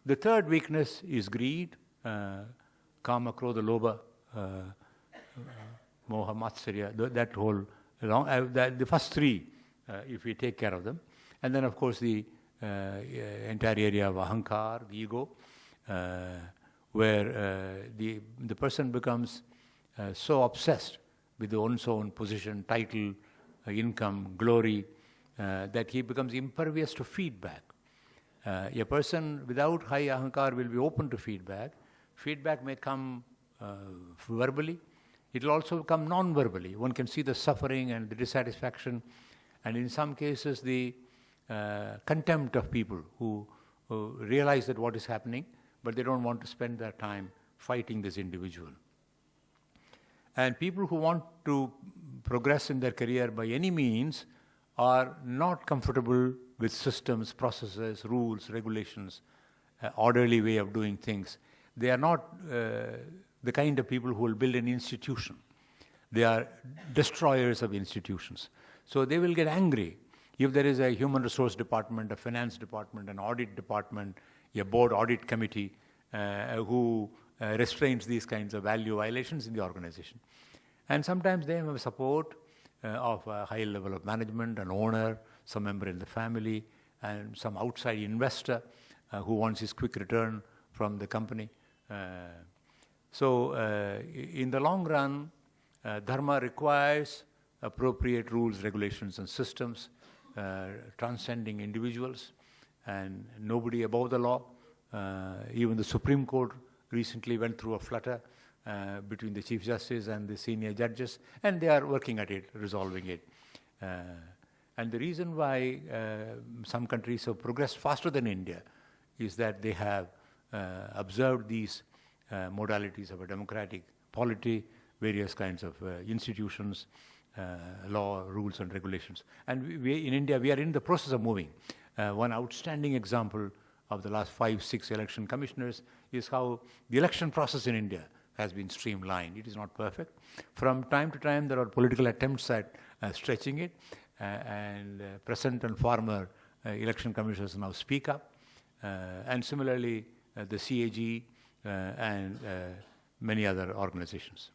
The third weakness is greed, kama, krodha, lobha, moha, matsarya, that whole, the first three, if we take care of them. And then, of course, the entire area of ahankar, the ego, where the person becomes so obsessed with one's own position, title, income, glory, that he becomes impervious to feedback. A person without high ahankar will be open to feedback. Feedback may come verbally. It will also come non-verbally. One can see the suffering and the dissatisfaction, and in some cases the contempt of people who realize that what is happening, but they don't want to spend their time fighting this individual. And people who want to progress in their career by any means are not comfortable with systems, processes, rules, regulations, orderly way of doing things. They are not the kind of people who will build an institution. They are destroyers of institutions. So they will get angry if there is a human resource department, a finance department, an audit department, a board audit committee who restrains these kinds of value violations in the organization. And sometimes they have support of a high level of management, an owner, some member in the family, and some outside investor who wants his quick return from the company. So in the long run, Dharma requires appropriate rules, regulations, and systems, transcending individuals, and nobody above the law. Even the Supreme Court recently went through a flutter between the Chief Justice and the senior judges, and they are working at it, resolving it. And the reason why some countries have progressed faster than India is that they have observed these modalities of a democratic polity, various kinds of institutions, law, rules, and regulations. And we, in India, we are in the process of moving. One outstanding example of the last 5-6 election commissioners is how the election process in India has been streamlined. It is not perfect. From time to time, there are political attempts at stretching it, and present and former election commissioners now speak up. And similarly, the CAG and many other organizations.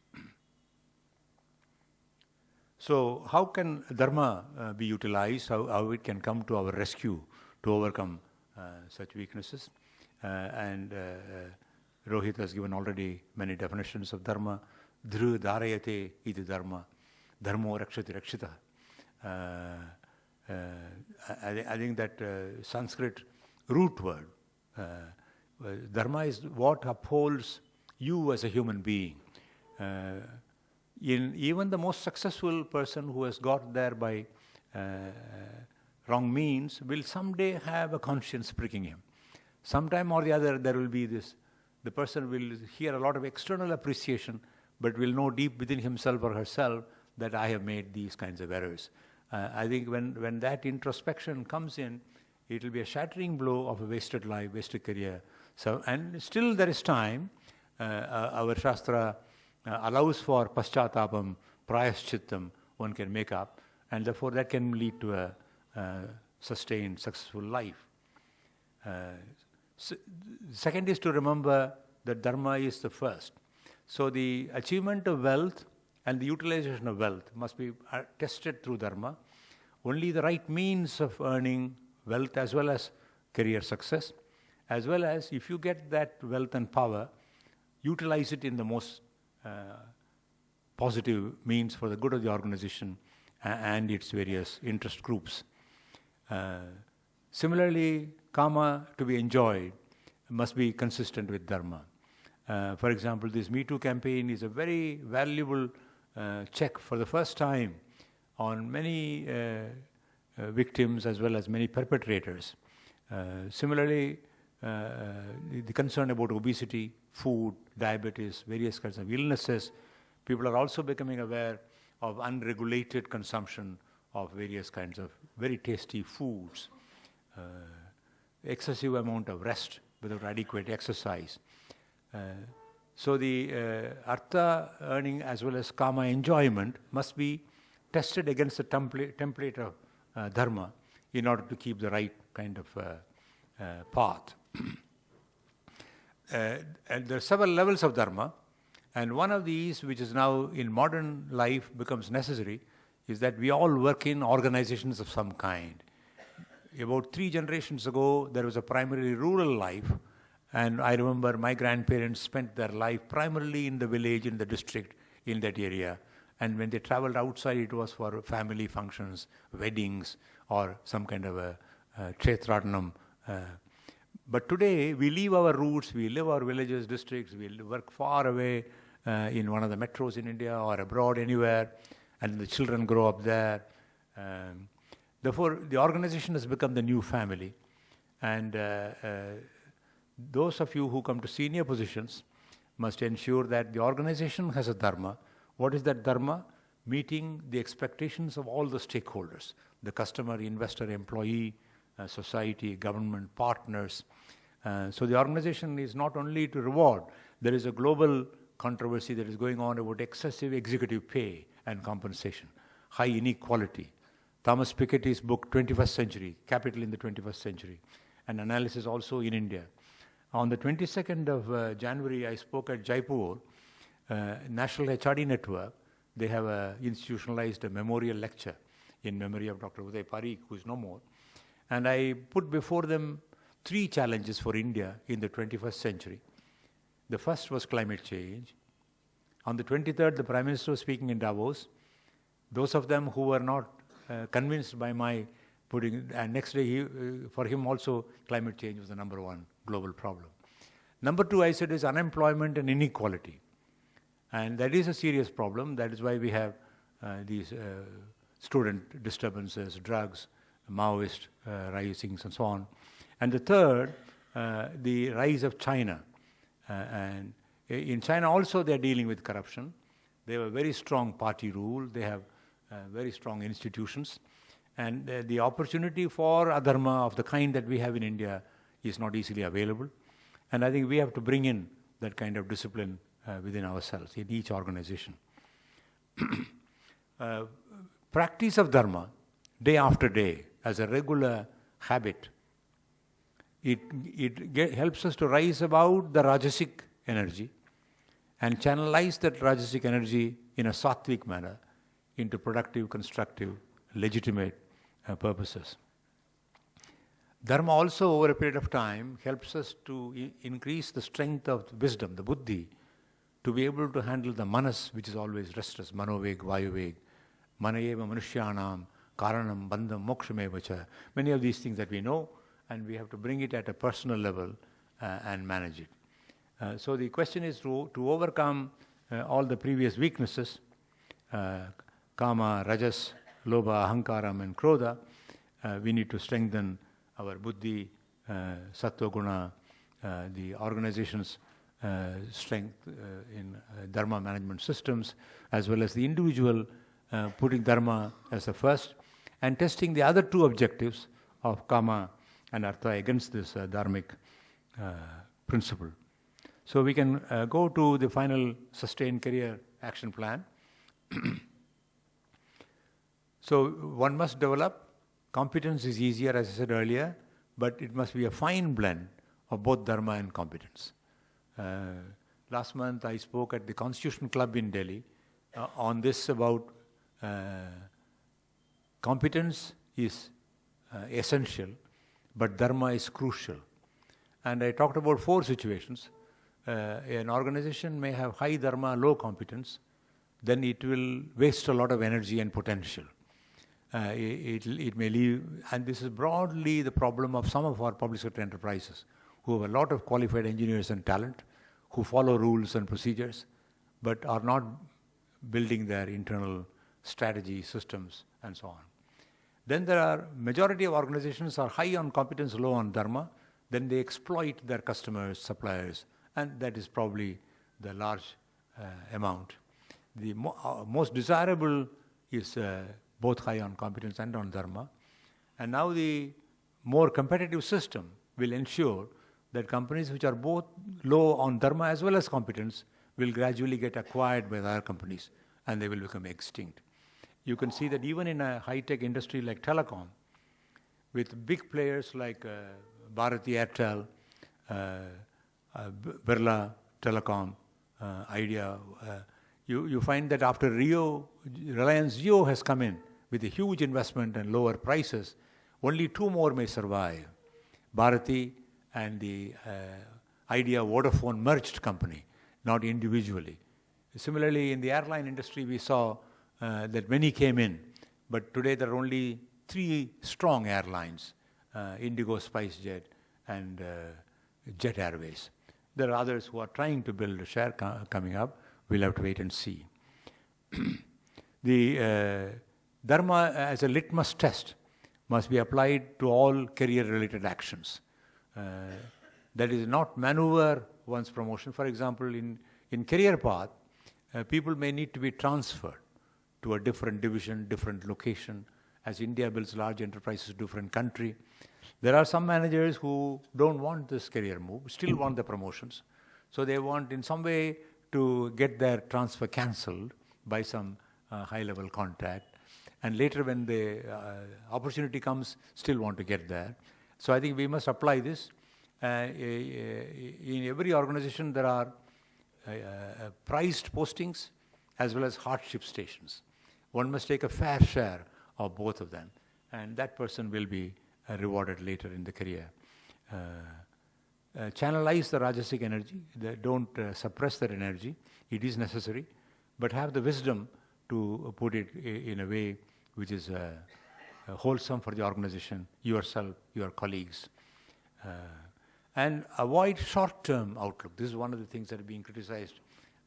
So how can Dharma be utilized, how it can come to our rescue to overcome such weaknesses? And Rohit has given already many definitions of Dharma. Dhru dharayate iti Dharma, dharmo rakshati rakshita. I think that Sanskrit root word, Dharma is what upholds you as a human being. In even the most successful person who has got there by wrong means will someday have a conscience pricking him. Sometime or the other there will be this, the person will hear a lot of external appreciation, but will know deep within himself or herself that I have made these kinds of errors. I think when that introspection comes in, it will be a shattering blow of a wasted life, wasted career. So, and still there is time. Our Shastra allows for paschatapam, prayaschittam, one can make up, and therefore that can lead to a sustained, successful life. Second is to remember that Dharma is the first. So the achievement of wealth and the utilization of wealth must be tested through Dharma. Only the right means of earning wealth as well as career success, as well as if you get that wealth and power, utilize it in the most positive means for the good of the organization and its various interest groups. Similarly, karma to be enjoyed must be consistent with Dharma. For example, this Me Too campaign is a very valuable check for the first time on many victims as well as many perpetrators. Similarly, the concern about obesity, food, diabetes, various kinds of illnesses, people are also becoming aware of unregulated consumption of various kinds of very tasty foods, excessive amount of rest without adequate exercise. So the artha earning as well as kama enjoyment must be tested against the template of dharma in order to keep the right kind of path. and there are several levels of dharma, and one of these, which is now in modern life becomes necessary, is that we all work in organizations of some kind. About 3 generations ago, there was a primarily rural life, and I remember my grandparents spent their life primarily in the village, in the district, in that area. And when they traveled outside, it was for family functions, weddings, or some kind of a kshetradhanam. But today, we leave our roots, we live our villages, districts, we work far away in one of the metros in India or abroad anywhere, and the children grow up there. Therefore, the organization has become the new family. And those of you who come to senior positions must ensure that the organization has a dharma. What is that dharma? Meeting the expectations of all the stakeholders, the customer, investor, employee, society, government, partners. So the organization is not only to reward. There is a global controversy that is going on about excessive executive pay and compensation, high inequality. Thomas Piketty's book, 21st Century, Capital in the 21st Century, an analysis also in India. On the 22nd of January, I spoke at Jaipur, National HRD Network. They have institutionalized a memorial lecture in memory of Dr. Uday Parikh, who is no more. And I put before them 3 challenges for India in the 21st century. The first was climate change. On the 23rd, the Prime Minister was speaking in Davos. Those of them who were not convinced by my putting, and next day, for him also, climate change was the number 1 global problem. Number 2, I said, is unemployment and inequality. And that is a serious problem. That is why we have these student disturbances, drugs, Maoist risings, and so on. And the third, the rise of China. And in China also they are dealing with corruption. They have a very strong party rule. They have very strong institutions. And the opportunity for adharma of the kind that we have in India is not easily available. And I think we have to bring in that kind of discipline within ourselves, in each organization. Practice of dharma, day after day, as a regular habit, it helps us to rise above the rajasic energy and channelize that rajasic energy in a sattvic manner into productive, constructive, legitimate purposes. Dharma also, over a period of time, helps us to increase the strength of wisdom, the buddhi, to be able to handle the manas, which is always restless, manoveg, vayuveg, manayeva manushyanam, karanam, bandham, mokshamevacha. Many of these things that we know, and we have to bring it at a personal level and manage it. So the question is to overcome all the previous weaknesses, kama, rajas, lobha, ahankaram, and krodha. We need to strengthen our buddhi, sattva guna, the organization's strength in dharma management systems, as well as the individual putting dharma as the first, and testing the other 2 objectives of kama and artha against this dharmic principle. So we can go to the final sustained career action plan. So one must develop. Competence is easier, as I said earlier, but it must be a fine blend of both dharma and competence. Last month I spoke at the Constitution Club in Delhi on this about competence is essential, but dharma is crucial. And I talked about 4 situations. An organization may have high dharma, low competence, then it will waste a lot of energy and potential. It may leave, and this is broadly the problem of some of our public sector enterprises, who have a lot of qualified engineers and talent, who follow rules and procedures, but are not building their internal strategy, systems, and so on. Then there are, majority of organizations are high on competence, low on dharma, then they exploit their customers, suppliers, and that is probably the large amount. The most desirable is both high on competence and on dharma. And now the more competitive system will ensure that companies which are both low on dharma as well as competence will gradually get acquired by other companies and they will become extinct. You can see that even in a high-tech industry like telecom, with big players like Bharati Airtel, Birla Telecom, Idea. You find that after Rio, Reliance Jio has come in with a huge investment and lower prices. Only two more may survive. Bharati and the Idea Vodafone merged company, not individually. Similarly, in the airline industry, we saw that many came in, but today there are only three strong airlines, Indigo, SpiceJet, and Jet Airways. There are others who are trying to build a share coming up. We'll have to wait and see. The Dharma as a litmus test must be applied to all career-related actions. That is not maneuver one's promotion. For example, in career path, people may need to be transferred to a different division, different location. As India builds large enterprises, different country. There are some managers who don't want this career move, still want the promotions. So they want in some way to get their transfer cancelled by some high-level contract. And later when the opportunity comes, still want to get there. So I think we must apply this. In every organization, there are prized postings as well as hardship stations. One must take a fair share of both of them. And that person will be rewarded later in the career. Channelize the Rajasic energy. Don't suppress that energy. It is necessary. But have the wisdom to put it in a way which is wholesome for the organization, yourself, your colleagues. And avoid short-term outlook. This is one of the things that are being criticized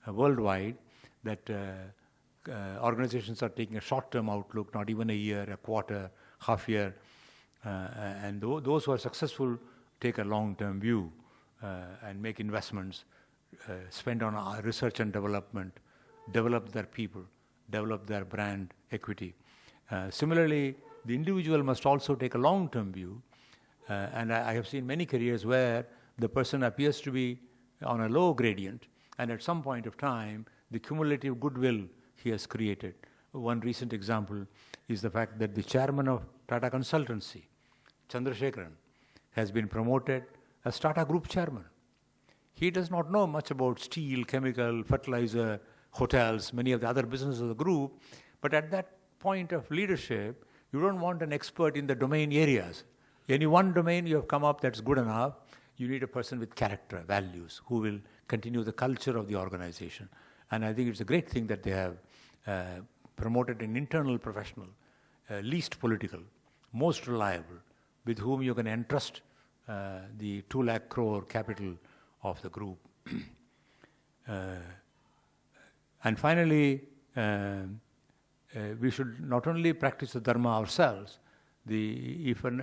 worldwide, that organizations are taking a short-term outlook, not even a year, a quarter, half year. And those who are successful take a long-term view and make investments, spend on research and development, develop their people, develop their brand equity. Similarly, the individual must also take a long-term view. And I have seen many careers where the person appears to be on a low gradient, and at some point of time, the cumulative goodwill he has created. One recent example is the fact that the chairman of Tata Consultancy, Chandrasekharan, has been promoted as Tata Group chairman. He does not know much about steel, chemical, fertilizer, hotels, many of the other businesses of the group, but at that point of leadership, you don't want an expert in the domain areas. Any one domain you have come up that's good enough, you need a person with character, values, who will continue the culture of the organization. And I think it's a great thing that they have promoted an internal professional, least political, most reliable, with whom you can entrust the 2 lakh crore capital of the group. And finally, we should not only practice the Dharma ourselves. If an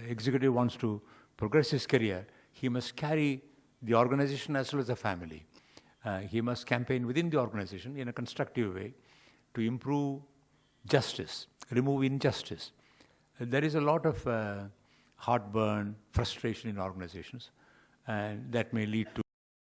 executive wants to progress his career, he must carry the organization as well as the family. He must campaign within the organization in a constructive way to improve justice, remove injustice. There is a lot of heartburn, frustration in organizations, and that may lead to